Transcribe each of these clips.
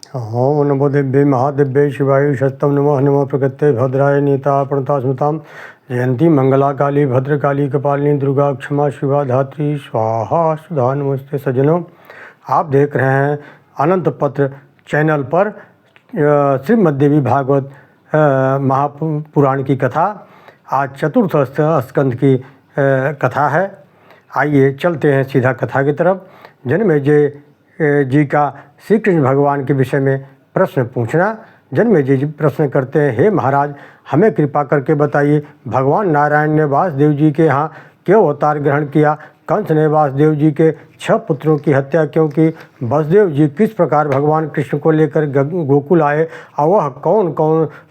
ओम नमो दिव्य महादिव्य शिवाय शतम नमः नमः प्रकृते भद्राय नीता प्रणता स्मृताम जयंती मंगला काली भद्रकाली कपालिनी दुर्गा क्षमा शिवा धात्री स्वाहा सुधा नमस्ते। सज्जनों, आप देख रहे हैं अनंत पत्र चैनल पर श्रीमद्देवी भागवत महापुराण की कथा। आज चतुर्थ स्कंद की कथा है। आइए चलते हैं सीधा कथा की तरफ। जन्मेजय जी का श्री कृष्ण भगवान के विषय में प्रश्न पूछना। जन्मेजय जी प्रश्न करते हैं, हे महाराज, हमें कृपा करके बताइए, भगवान नारायण ने वासुदेव जी के यहाँ क्यों अवतार ग्रहण किया? कंस ने वासुदेव जी के 6 पुत्रों की हत्या क्यों की? वसुदेव जी किस प्रकार भगवान कृष्ण को लेकर गोकुल आए? और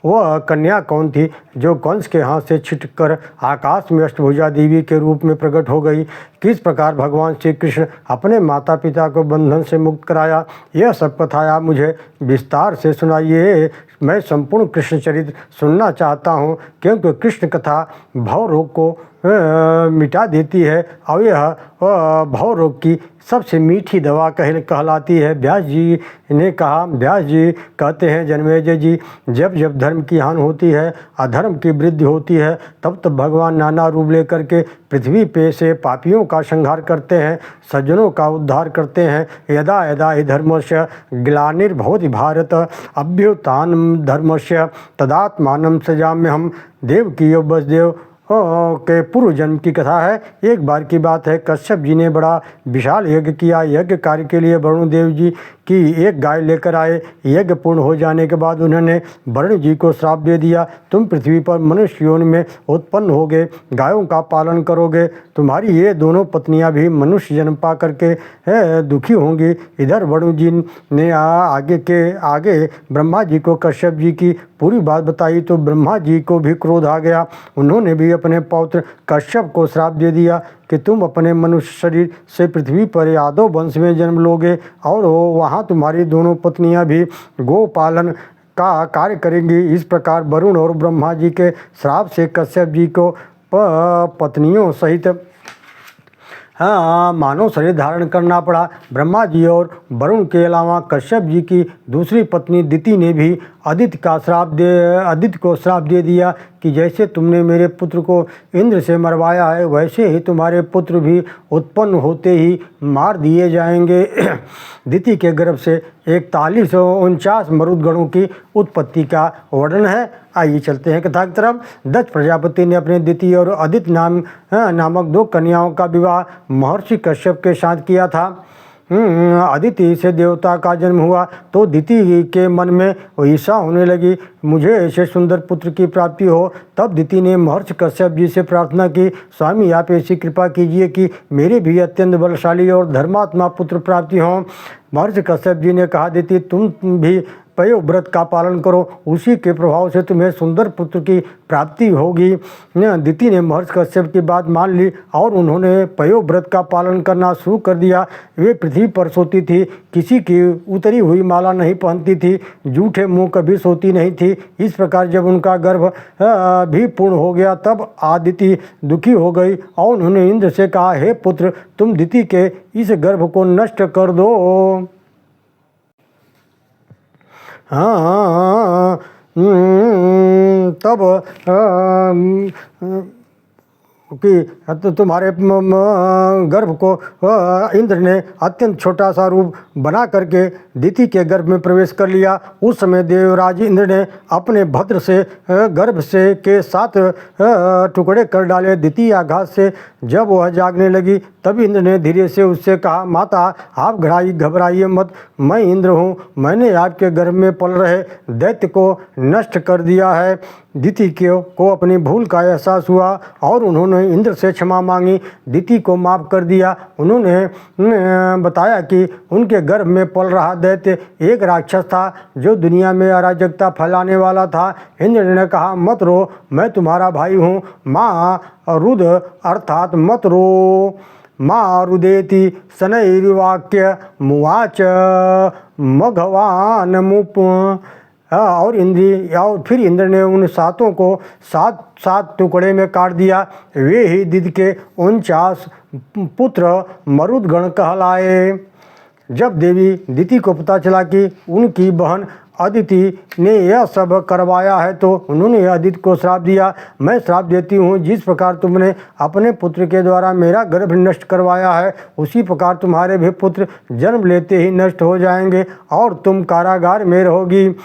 वह कन्या कौन थी जो कंस के हाथ से छिटकर आकाश में अष्टभुजा देवी के रूप में प्रकट हो गई? किस प्रकार भगवान श्री कृष्ण अपने माता पिता को बंधन से मुक्त कराया? यह सब कथा आप मुझे विस्तार से सुनाइए। मैं संपूर्ण कृष्ण चरित्र सुनना चाहता हूँ, क्योंकि कृष्ण कथा भव रोग को मिटा देती है और यह भव रोग की सबसे मीठी दवा कहलाती है। व्यास जी ने कहा, व्यास जी कहते हैं, जन्मेजय जी, जब जब धर्म की हानि होती है, अधर्म की वृद्धि होती है, तब तब भगवान नाना रूप लेकर के पृथ्वी पे से पापियों का संहार करते हैं, सज्जनों का उद्धार करते हैं। यदा यदा हि धर्मस्य ग्लानिर्भवति भारत अभ्युत्थानं धर्मस्य तदात्मानं सृजाम्यहम्। देवकी और वसुदेव के पूर्व जन्म की कथा है। एक बार की बात है, कश्यप जी ने बड़ा विशाल यज्ञ किया। यज्ञ कार्य के लिए वरुण देव जी की एक गाय लेकर आए। यज्ञ पूर्ण हो जाने के बाद उन्होंने वरुण जी को श्राप दे दिया, तुम पृथ्वी पर मनुष्य योनि में उत्पन्न होगे, गायों का पालन करोगे, तुम्हारी ये दोनों पत्नियां भी मनुष्य जन्म पा करके दुखी होंगी। इधर वरुण जी ने आगे ब्रह्मा जी को कश्यप जी की पूरी बात बताई तो ब्रह्मा जी को भी क्रोध आ गया। उन्होंने भी अपने पौत्र कश्यप को श्राप दे दिया कि तुम अपने मनुष्य शरीर से पृथ्वी पर यादव वंश में जन्म लोगे और वहाँ तुम्हारी दोनों पत्नियाँ भी गोपालन का कार्य करेंगी। इस प्रकार वरुण और ब्रह्मा जी के श्राप से कश्यप जी को पत्नियों सहित मानव शरीर धारण करना पड़ा। ब्रह्मा जी और वरुण के अलावा कश्यप जी की दूसरी पत्नी दिति ने भी आदित्य को श्राप दे दिया कि जैसे तुमने मेरे पुत्र को इंद्र से मरवाया है, वैसे ही तुम्हारे पुत्र भी उत्पन्न होते ही मार दिए जाएंगे। दिति के गर्भ से 4149 मरुदगणों की उत्पत्ति का वर्णन है। आइए चलते हैं कथा की तरफ। दक्ष प्रजापति ने अपने दिति और आदित्य नामक 2 कन्याओं का विवाह महर्षि कश्यप के साथ किया था। अदिति से देवता का जन्म हुआ तो दिति के मन में ईर्ष्या होने लगी, मुझे ऐसे सुंदर पुत्र की प्राप्ति हो। तब दिति ने महर्षि कश्यप जी से प्रार्थना की, स्वामी आप ऐसी कृपा कीजिए कि मेरे भी अत्यंत बलशाली और धर्मात्मा पुत्र प्राप्ति हो। महर्षि कश्यप जी ने कहा, दिति तुम भी पयोव्रत का पालन करो, उसी के प्रभाव से तुम्हें सुंदर पुत्र की प्राप्ति होगी। दिति ने महर्षि कश्यप की बात मान ली और उन्होंने पयोव्रत का पालन करना शुरू कर दिया। वे पृथ्वी पर सोती थी, किसी की उतरी हुई माला नहीं पहनती थी, जूठे मुंह कभी सोती नहीं थी। इस प्रकार जब उनका गर्भ भी पूर्ण हो गया तब आदिति दुखी हो गई और उन्होंने इंद्र से कहा, हे पुत्र, तुम दिति के इस गर्भ को नष्ट कर दो। तब कि तुम्हारे गर्भ को इंद्र ने अत्यंत छोटा सा रूप बना करके दिति के गर्भ में प्रवेश कर लिया। उस समय देवराज इंद्र ने अपने भद्र से गर्भ से के 7 टुकड़े कर डाले। दिति आघात से जब वह जागने लगी तब इंद्र ने धीरे से उससे कहा, माता आप घबराइए मत, मैं इंद्र हूँ, मैंने आपके गर्भ में पल रहे दैत्य को नष्ट कर दिया है। दिति को अपनी भूल का एहसास हुआ और उन्होंने इंद्र से क्षमा मांगी, दिति को माफ़ कर दिया। उन्होंने बताया कि उनके गर्भ में पल रहा दैत्य एक राक्षस था जो दुनिया में अराजकता फैलाने वाला था। इंद्र ने कहा, मत रो, मैं तुम्हारा भाई हूँ। माँ रुद अर्थात मत रो, माँ रुदेति शनैर्वाक्य मुवाच मघवान मुप। और फिर इंद्र ने उन 7 को 7 टुकड़े में काट दिया। वे ही दिति के 49 पुत्र मरुदगण कहलाए। जब देवी दिति को पता चला कि उनकी बहन अदिति ने यह सब करवाया है तो उन्होंने अदिति को श्राप दिया। मैं श्राप देती हूँ, जिस प्रकार तुमने अपने पुत्र के द्वारा मेरा गर्भ नष्ट करवाया है उसी प्रकार तुम्हारे भी पुत्र जन्म लेते ही नष्ट हो जाएंगे और तुम कारागार में रहोगी।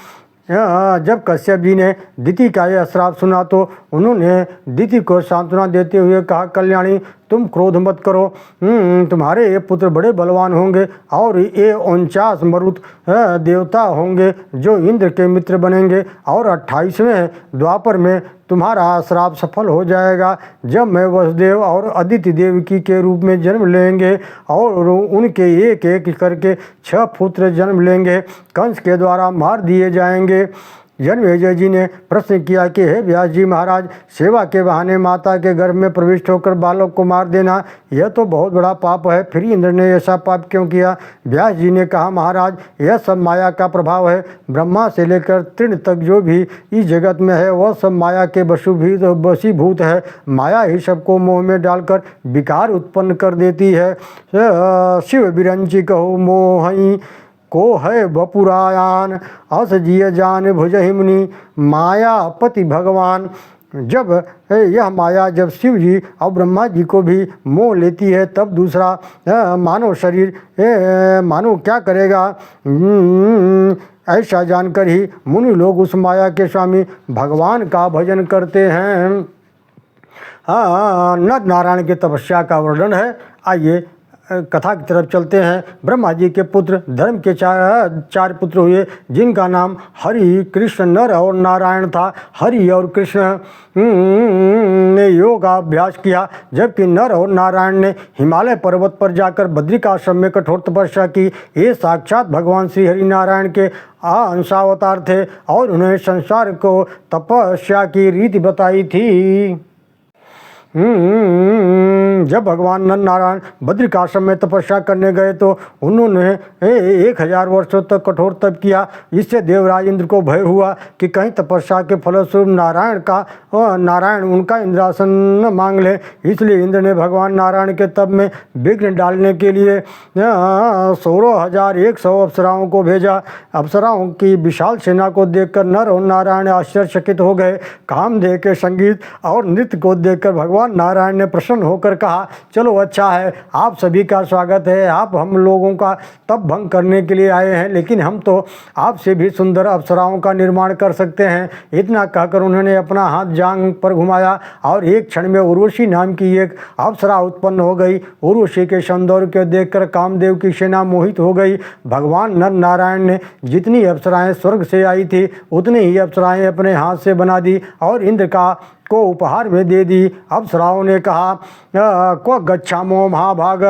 जब कश्यप जी ने दिति का यह श्राप सुना तो उन्होंने दिति को सांत्वना देते हुए कहा, कल्याणी तुम क्रोध मत करो, तुम्हारे ये पुत्र बड़े बलवान होंगे और ये 49 मरुत देवता होंगे जो इंद्र के मित्र बनेंगे और 28वें द्वापर में तुम्हारा श्राप सफल हो जाएगा। जब मैं वसुदेव और अदिति देवकी के रूप में जन्म लेंगे और उनके एक एक करके 6 पुत्र जन्म लेंगे, कंस के द्वारा मार दिए जाएंगे। जन्मेजय जी ने प्रश्न किया कि हे व्यास जी महाराज, सेवा के बहाने माता के गर्भ में प्रविष्ट होकर बालक को मार देना यह तो बहुत बड़ा पाप है, फिर इंद्र ने ऐसा पाप क्यों किया? व्यास जी ने कहा, महाराज यह सब माया का प्रभाव है। ब्रह्मा से लेकर तृण तक जो भी इस जगत में है वह सब माया के वशीभूत है। माया ही सबको मोह में डालकर विकार उत्पन्न कर देती है। शिव बिरंची कहो मोहि को है बपुरायान, अस जिय जान भुजहि मुनि मायापति भगवान। जब यह माया जब शिव जी और ब्रह्मा जी को भी मोह लेती है तब दूसरा मानव शरीर मानव क्या करेगा? ऐसा जानकर ही मुनि लोग उस माया के स्वामी भगवान का भजन करते हैं। नर नारायण की तपस्या का वर्णन है। आइए कथा की तरफ चलते हैं। ब्रह्मा जी के पुत्र धर्म के चार पुत्र हुए जिनका नाम हरि, कृष्ण, नर और नारायण था। हरि और कृष्ण ने योगाभ्यास किया जबकि नर और नारायण ने हिमालय पर्वत पर जाकर बद्रिकाश्रम में कठोर तपस्या की। ये साक्षात भगवान श्री हरि नारायण के अंशावतार थे और उन्हें संसार को तपस्या की रीति बताई थी। जब भगवान नर नारायण बद्रिकाश्रम में तपस्या करने गए तो उन्होंने 1000 वर्षों तक कठोर तप किया। इससे देवराज इंद्र को भय हुआ कि कहीं तपस्या के फलस्वरूप नारायण उनका इंद्रासन न मांग ले। इसलिए इंद्र ने भगवान नारायण के तप में विघ्न डालने के लिए 16,100 अप्सराओं को भेजा। अप्सराओं की विशाल सेना को देखकर नर और नारायण आश्चर्यचकित हो गए। कामदेव के संगीत और नृत्य को देखकर भगवान नारायण ने प्रसन्न होकर कहा, चलो अच्छा है, आप सभी का स्वागत है। आप हम लोगों का तप भंग करने के लिए आए हैं, लेकिन हम तो आपसे भी सुंदर अप्सराओं का निर्माण कर सकते हैं। इतना कहकर उन्होंने अपना हाथ जांघ पर घुमाया और एक क्षण में उर्वशी नाम की एक अप्सरा उत्पन्न हो गई। उर्वशी के सौंदर्य को देखकर कामदेव की सेना मोहित हो गई। भगवान नर नारायण ने जितनी अप्सराएं स्वर्ग से आई थी उतनी ही अप्सराएं अपने हाथ से बना दी और इंद्र को उपहार में दे दी। अप्सराओं ने कहा, क्व गच्छामो महाभाग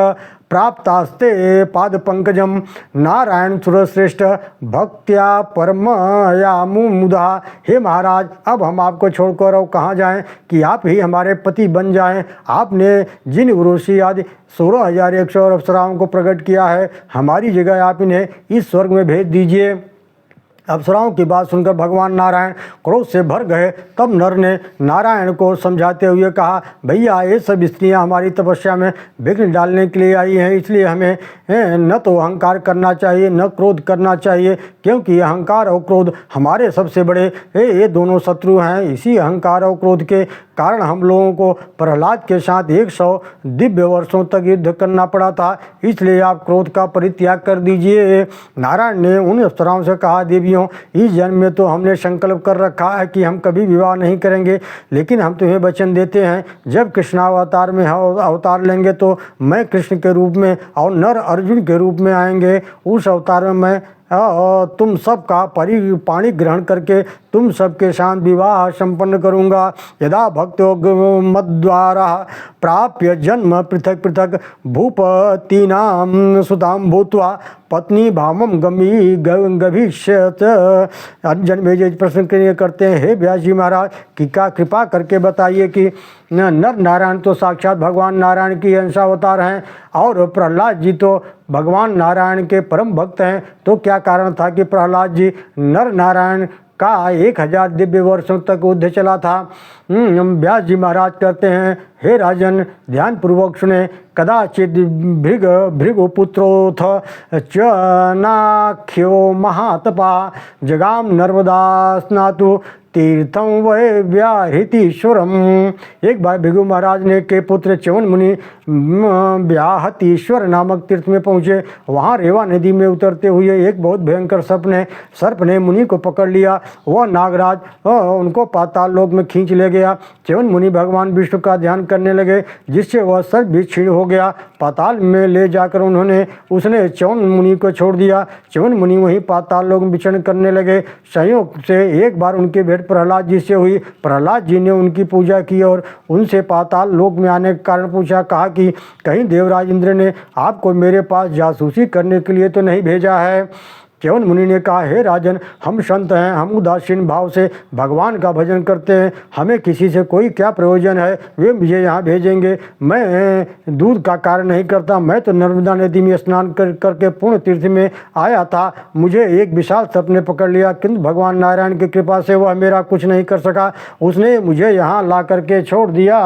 प्राप्तास्ते पाद पंकजम नारायण सुरश्रेष्ठ भक्त्या परमयामु मुदा। हे महाराज, अब हम आपको छोड़कर और कहाँ जाएं कि आप ही हमारे पति बन जाएं। आपने जिन उर्वशी आदि 16,100 अप्सराओं को प्रकट किया है, हमारी जगह आप इन्हें इस स्वर्ग में भेज दीजिए। अप्सराओं की बात सुनकर भगवान नारायण क्रोध से भर गए। तब नर ने नारायण को समझाते हुए कहा, भैया ये सब स्त्रियां हमारी तपस्या में विघ्न डालने के लिए आई हैं, इसलिए हमें न तो अहंकार करना चाहिए न क्रोध करना चाहिए, क्योंकि अहंकार और क्रोध हमारे सबसे बड़े ये दोनों शत्रु हैं। इसी अहंकार और क्रोध के कारण हम लोगों को प्रहलाद के साथ 100 दिव्य वर्षों तक युद्ध करना पड़ा था। इसलिए आप क्रोध का परित्याग कर दीजिए। नारायण ने उन अप्सराओं से कहा, देवियों, इस जन्म में तो हमने संकल्प कर रखा है कि हम कभी विवाह नहीं करेंगे, लेकिन हम तुम्हें वचन देते हैं जब कृष्णावतार में अवतार लेंगे तो मैं कृष्ण के रूप में और नर अर्जुन के रूप में आएंगे। उस अवतार में मैं तुम सब का पाणी ग्रहण करके तुम सबके साथ विवाह संपन्न करूँगा। यदा भक्तो मद्वारा प्राप्य जन्म पृथक पृथक भूपतीनां सुतां भूत्वा पत्नी भावम गभीष्यत। जन्मेजय प्रश्न करते हैं, हे व्यास जी महाराज, कि क्या कृपा करके बताइए कि नर नारायण तो साक्षात भगवान नारायण की अंशावतार हैं और प्रहलाद जी तो भगवान नारायण के परम भक्त हैं, तो क्या कारण था कि प्रहलाद जी नर नारायण का 1000 दिव्य वर्षों तक युद्ध चला था? व्यास जी महाराज कहते हैं, हे राजन, ध्यानपूर्वक सुने। कदाचित भृगुपुत्रोऽथ चनाख्यो महातपा जगाम नर्मदा स्नातु तीर्थम वै व्याहृतीश्वरम। एक बार भृगु महाराज ने के पुत्र च्यवन मुनि व्याहतीश्वर नामक तीर्थ में पहुँचे। वहाँ रेवा नदी में उतरते हुए एक बहुत भयंकर सर्प ने मुनि को पकड़ लिया। वह नागराज उनको पाताल लोक में खींच ले गया। च्यवन मुनि भगवान विष्णु का ध्यान करने लगे, जिससे वह सर्प भी क्षीण हो गया। पाताल में ले जाकर उसने च्यवन मुनि को छोड़ दिया। च्यवन मुनि वहीं पाताल लोक में विचरण करने लगे। संयोग से एक बार उनकी भेंट प्रहलाद जी से हुई। प्रहलाद जी ने उनकी पूजा की और उनसे पाताल लोक में आने का कारण पूछा। कहा कि कहीं देवराज इंद्र ने आपको मेरे पास जासूसी करने के लिए तो नहीं भेजा है। च्यवन मुनि ने कहा, हे राजन, हम संत हैं, हम उदासीन भाव से भगवान का भजन करते हैं, हमें किसी से कोई क्या प्रयोजन है। वे मुझे यहाँ भेजेंगे, मैं दूध का कार्य नहीं करता। मैं तो नर्मदा नदी में स्नान करके पूर्ण तीर्थ में आया था। मुझे एक विशाल सर्प ने पकड़ लिया, किंतु भगवान नारायण की कृपा से वह मेरा कुछ नहीं कर सका। उसने मुझे यहाँ ला करके छोड़ दिया।